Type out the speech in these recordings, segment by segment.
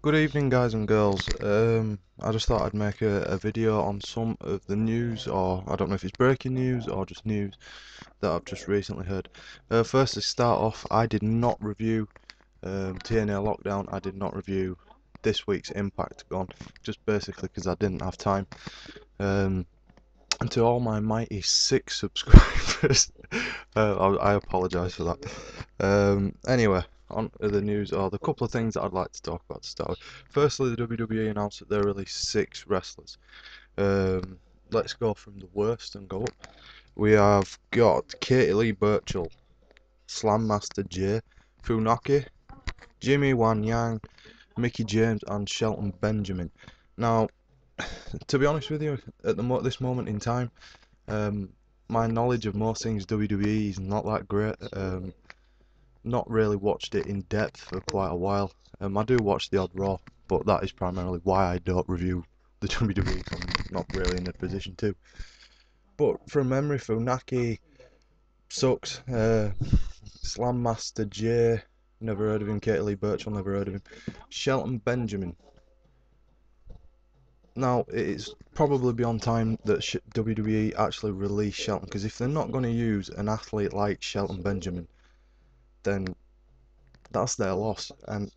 Good evening, guys and girls. I just thought I'd make a video on some of the news, or I don't know if it's breaking news or just news that I've just recently heard. First, to start off, I did not review TNA Lockdown. I did not review this week's Impact Gone, just basically because I didn't have time. And to all my mighty 6 subscribers, I apologise for that. Anyway, on to the news, or the couple of things that I'd like to talk about to start with. Firstly, the WWE announced that they released 6 wrestlers. Let's go from the worst and go up. We have got Katie Lee Burchill, Slam Master J, Funaki, Jimmy Wan Yang, Mickey James, and Shelton Benjamin. Now, to be honest with you, at this moment in time, my knowledge of most things WWE is not that great. Not really watched it in depth for quite a while. I do watch the odd Raw, but that is primarily why I don't review the WWE. I'm not really in a position to. But from memory, Funaki sucks. Slam Master J, never heard of him. Katie Lee Burchill, never heard of him. Shelton Benjamin. Now, it's probably beyond time that WWE actually release Shelton, because if they're not going to use an athlete like Shelton Benjamin, then that's their loss. And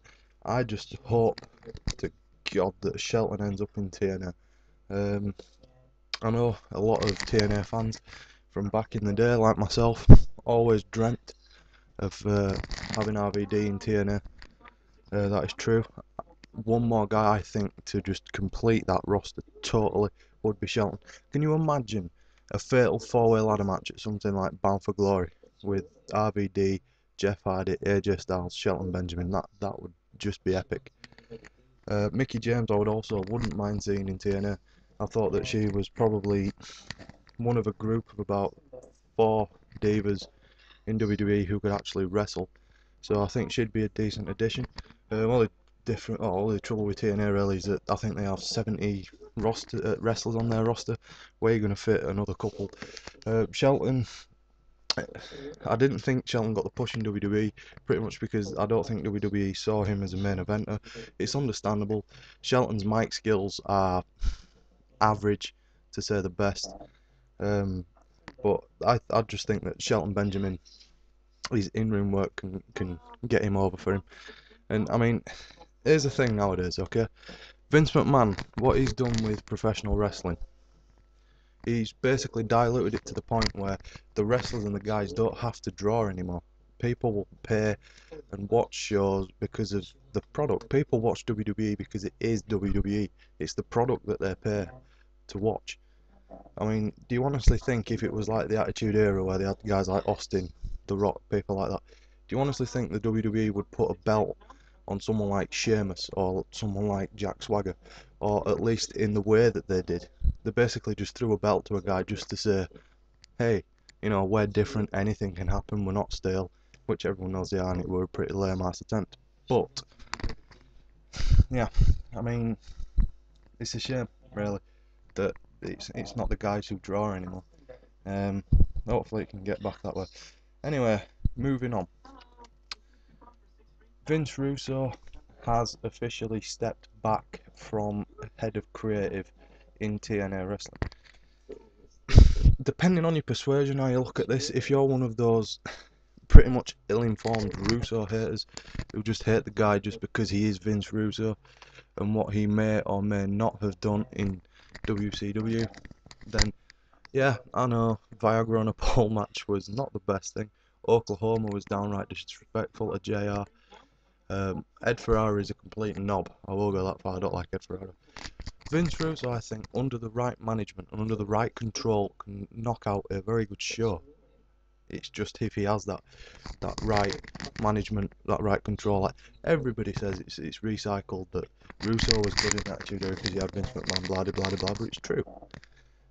I just hope to God that Shelton ends up in TNA. I know a lot of TNA fans from back in the day, like myself, always dreamt of having RVD in TNA. That is true. One more guy I think to just complete that roster totally would be Shelton. Can you imagine a fatal 4-way ladder match at something like Bound for Glory with RVD, Jeff Hardy, AJ Styles, Shelton Benjamin? That would just be epic. Mickey James I wouldn't mind seeing in TNA. I thought that she was probably one of a group of about 4 divas in WWE who could actually wrestle. So I think she'd be a decent addition. Only trouble with TNA really is that I think they have 70 wrestlers on their roster. Where are you going to fit another couple? Shelton, I didn't think Shelton got the push in WWE, pretty much because I don't think WWE saw him as a main eventer. It's understandable. Shelton's mic skills are average, to say the best. But I just think that Shelton Benjamin, his in-ring work can get him over for him. And I mean, here's the thing nowadays, okay? Vince McMahon, what he's done with professional wrestling, he's basically diluted it to the point where the wrestlers and the guys don't have to draw anymore. People will pay and watch shows because of the product. People watch WWE because it is WWE. It's the product that they pay to watch. I mean, do you honestly think if it was like the Attitude Era where they had guys like Austin, The Rock, people like that, do you honestly think the WWE would put a belt on someone like Sheamus or someone like Jack Swagger, or at least in the way that they did? They basically just threw a belt to a guy just to say, hey, we're different, anything can happen, we're not stale, which everyone knows they are, and it were a pretty lame ass attempt. But, yeah, I mean, it's a shame, really, that it's not the guys who draw anymore. Um, Hopefully it can get back that way. Anyway, moving on. Vince Russo has officially stepped back from head of creative in TNA Wrestling. Depending on your persuasion, how you look at this, if you're one of those pretty much ill-informed Russo haters who just hate the guy just because he is Vince Russo and what he may or may not have done in WCW, then yeah, I know Viagra on a pole match was not the best thing. Oklahoma was downright disrespectful to JR. Ed Ferrara is a complete knob. I will go that far. I don't like Ed Ferrara. Vince Russo, I think, under the right management and under the right control, can knock out a very good show. It's just if he has that right management, that right control. Like everybody says, it's recycled that Russo was good in that Attitude Era because he had Vince McMahon, blah blah blah blah. But it's true.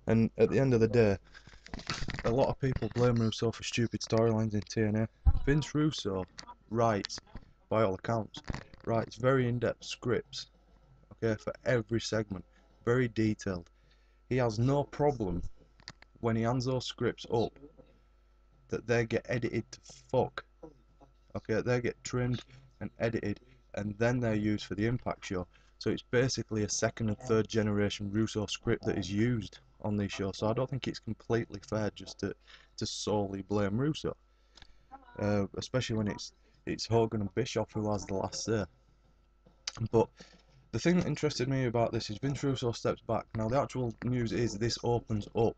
And at the end of the day, a lot of people blame Russo for stupid storylines in TNA. Vince Russo writes, by all accounts, writes very in-depth scripts, okay, for every segment, very detailed. He has no problem when he hands those scripts up that they get edited to fuck. Okay, they get trimmed and edited and then they're used for the Impact show. So it's basically a second and third generation Russo script that is used on these shows. So I don't think it's completely fair just to solely blame Russo, especially when it's Hogan and Bischoff who has the last say. But the thing that interested me about this is Vince Russo steps back. Now the actual news is this opens up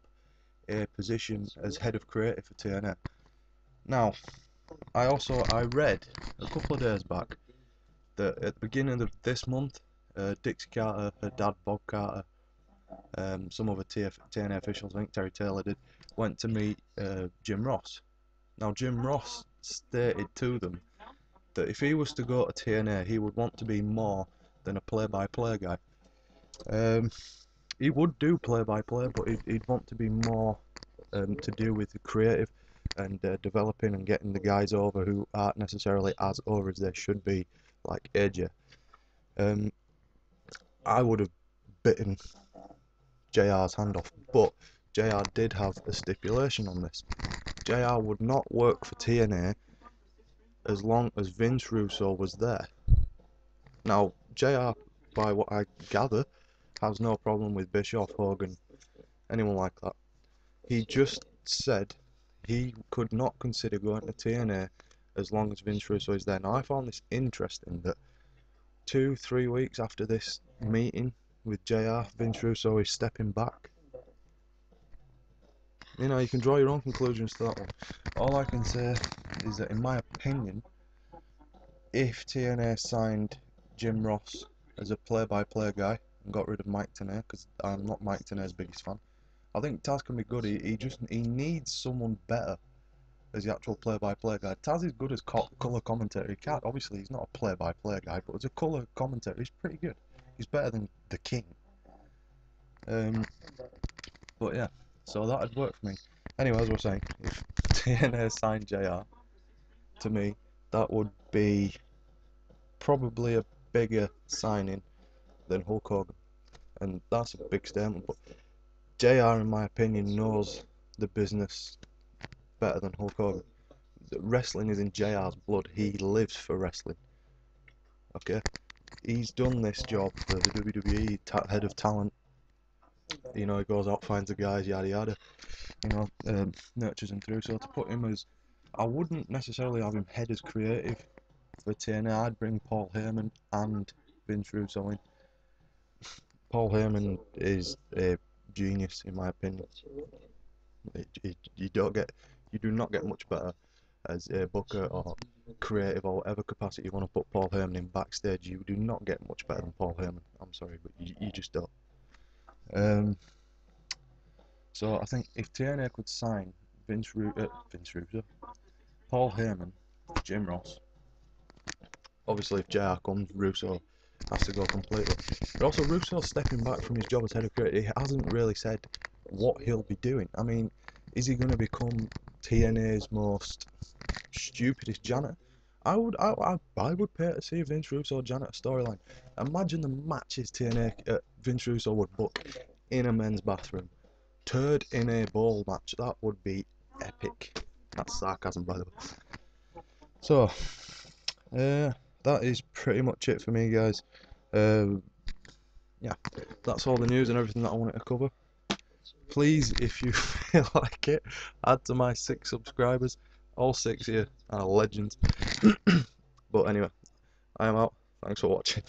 a position as head of creative for TNA. Now I read a couple of days back that at the beginning of this month, Dixie Carter, her dad Bob Carter, some other TNA officials, I think Terry Taylor did, went to meet Jim Ross. Now Jim Ross stated to them that if he was to go to TNA, he would want to be more than a play-by-play guy. He would do play-by-play, but he'd want to be more to do with the creative and developing and getting the guys over who aren't necessarily as over as they should be, like AJ. I would have bitten JR's hand off, but JR did have a stipulation on this. JR would not work for TNA as long as Vince Russo was there. Now, JR, by what I gather, has no problem with Bischoff, Hogan, anyone like that. He just said he could not consider going to TNA as long as Vince Russo is there. Now, I found this interesting that 2-3 weeks after this meeting with JR, Vince Russo is stepping back. You know, you can draw your own conclusions to that one. All I can say is that, in my opinion, if TNA signed Jim Ross as a play-by-play guy and got rid of Mike Tenay, because I'm not Mike Tenay's biggest fan, I think Taz can be good. He needs someone better as the actual play-by-play guy. Taz is good as colour commentator. He can't, obviously he's not a play-by-play guy, but as a colour commentator, he's pretty good. He's better than the King. But yeah, so that'd work for me. Anyway, as I was saying, if TNA signed JR, to me, that would be probably a bigger signing than Hulk Hogan, and that's a big statement. But JR, in my opinion, knows the business better than Hulk Hogan. Wrestling is in JR's blood. He lives for wrestling. Okay, he's done this job for the WWE, head of talent. You know, he goes out, finds the guys, yada yada. You know, nurtures them through. So to put him as, I wouldn't necessarily have him head as creative for TNA. I'd bring Paul Heyman and Vince Russo in. Paul Heyman is a genius, in my opinion. You do not get much better as a booker or creative or whatever capacity you want to put Paul Heyman in backstage. You do not get much better than Paul Heyman. I'm sorry, but you just don't. So I think if TNA could sign Vince Russo, Paul Heyman, Jim Ross, obviously if JR comes, Russo has to go completely. But also Russo's stepping back from his job as head of creative. He hasn't really said what he'll be doing. I mean, is he going to become TNA's most stupidest janitor? I would pay to see Vince Russo janitor storyline. Imagine the matches Vince Russo would book in a men's bathroom. Turd in a bowl match. That would be epic. That's sarcasm, by the way. So, that is pretty much it for me, guys. Yeah, that's all the news and everything that I wanted to cover. Please, if you feel like it, add to my 6 subscribers. All 6 here are legends. But anyway, I am out. Thanks for watching.